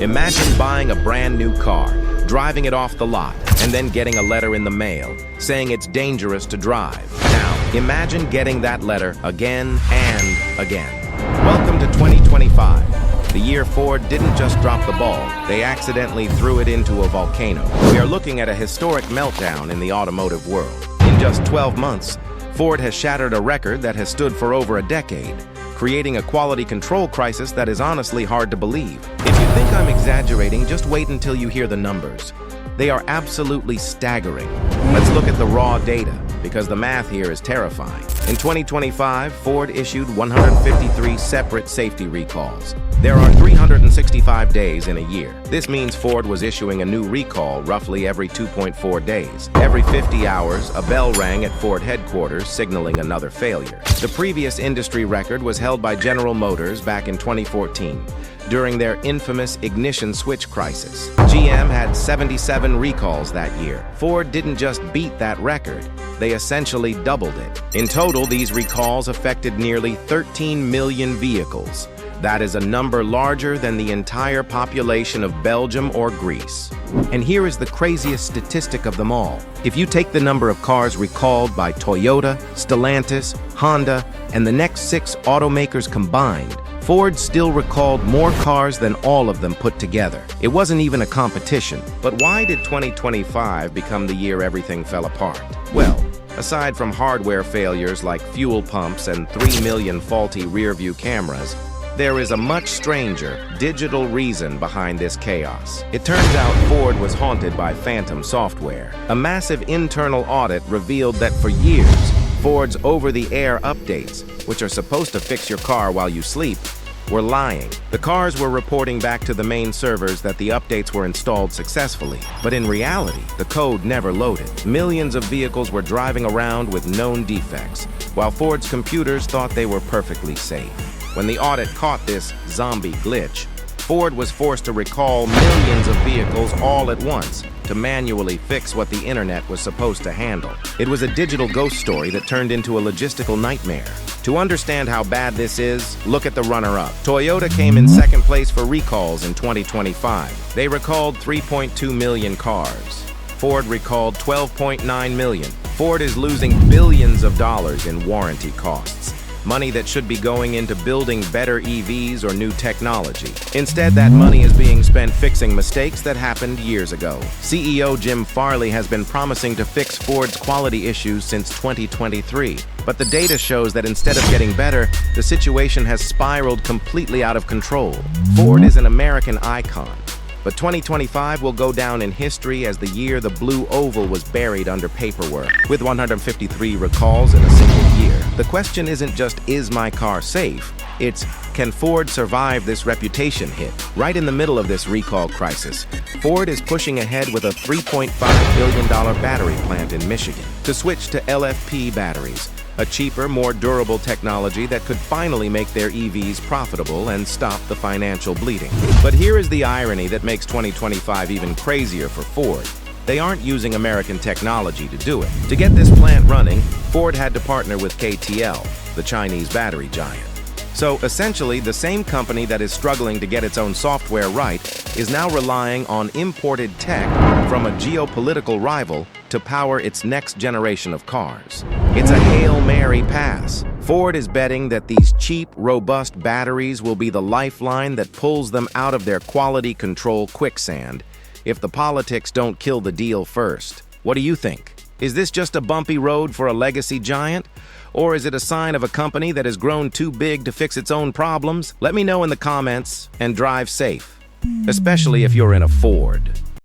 Imagine buying a brand new car, driving it off the lot, and then getting a letter in the mail saying it's dangerous to drive. Now, imagine getting that letter again and again. Welcome to 2025. The year Ford didn't just drop the ball, they accidentally threw it into a volcano. We are looking at a historic meltdown in the automotive world. In just 12 months, Ford has shattered a record that has stood for over a decade, creating a quality control crisis that is honestly hard to believe. If you think I'm exaggerating, just wait until you hear the numbers. They are absolutely staggering. Let's look at the raw data, because the math here is terrifying. In 2025, Ford issued 153 separate safety recalls. There are 365 days in a year. This means Ford was issuing a new recall roughly every 2.4 days. Every 50 hours, a bell rang at Ford headquarters signaling another failure. The previous industry record was held by General Motors back in 2014, during their infamous ignition switch crisis. GM had 77 recalls that year. Ford didn't just beat that record, they essentially doubled it. In total, these recalls affected nearly 13 million vehicles. That is a number larger than the entire population of Belgium or Greece. And here is the craziest statistic of them all. If you take the number of cars recalled by Toyota, Stellantis, Honda, and the next 6 automakers combined, Ford still recalled more cars than all of them put together. It wasn't even a competition. But why did 2025 become the year everything fell apart? Well, aside from hardware failures like fuel pumps and 3 million faulty rearview cameras, there is a much stranger, digital reason behind this chaos. It turns out Ford was haunted by phantom software. A massive internal audit revealed that for years, Ford's over-the-air updates, which are supposed to fix your car while you sleep, were lying. The cars were reporting back to the main servers that the updates were installed successfully, but in reality, the code never loaded. Millions of vehicles were driving around with known defects, while Ford's computers thought they were perfectly safe. When the audit caught this zombie glitch, Ford was forced to recall millions of vehicles all at once to manually fix what the internet was supposed to handle. It was a digital ghost story that turned into a logistical nightmare. To understand how bad this is, look at the runner-up. Toyota came in second place for recalls in 2025. They recalled 3.2 million cars. Ford recalled 12.9 million. Ford is losing billions of dollars in warranty costs, money that should be going into building better EVs or new technology. Instead, that money is being spent fixing mistakes that happened years ago. CEO Jim Farley has been promising to fix Ford's quality issues since 2023. But the data shows that instead of getting better, the situation has spiraled completely out of control. Ford is an American icon, but 2025 will go down in history as the year the blue oval was buried under paperwork. With 153 recalls in a single year, the question isn't just, is my car safe? It's, can Ford survive this reputation hit? Right in the middle of this recall crisis, Ford is pushing ahead with a $3.5 billion battery plant in Michigan to switch to LFP batteries, a cheaper, more durable technology that could finally make their EVs profitable and stop the financial bleeding. But here is the irony that makes 2025 even crazier for Ford. They aren't using American technology to do it. To get this plant running, Ford had to partner with KTL, the Chinese battery giant. So essentially, the same company that is struggling to get its own software right is now relying on imported tech from a geopolitical rival to power its next generation of cars. It's a Hail Mary pass. Ford is betting that these cheap, robust batteries will be the lifeline that pulls them out of their quality control quicksand if the politics don't kill the deal first. What do you think? Is this just a bumpy road for a legacy giant? Or is it a sign of a company that has grown too big to fix its own problems? Let me know in the comments, and drive safe, especially if you're in a Ford.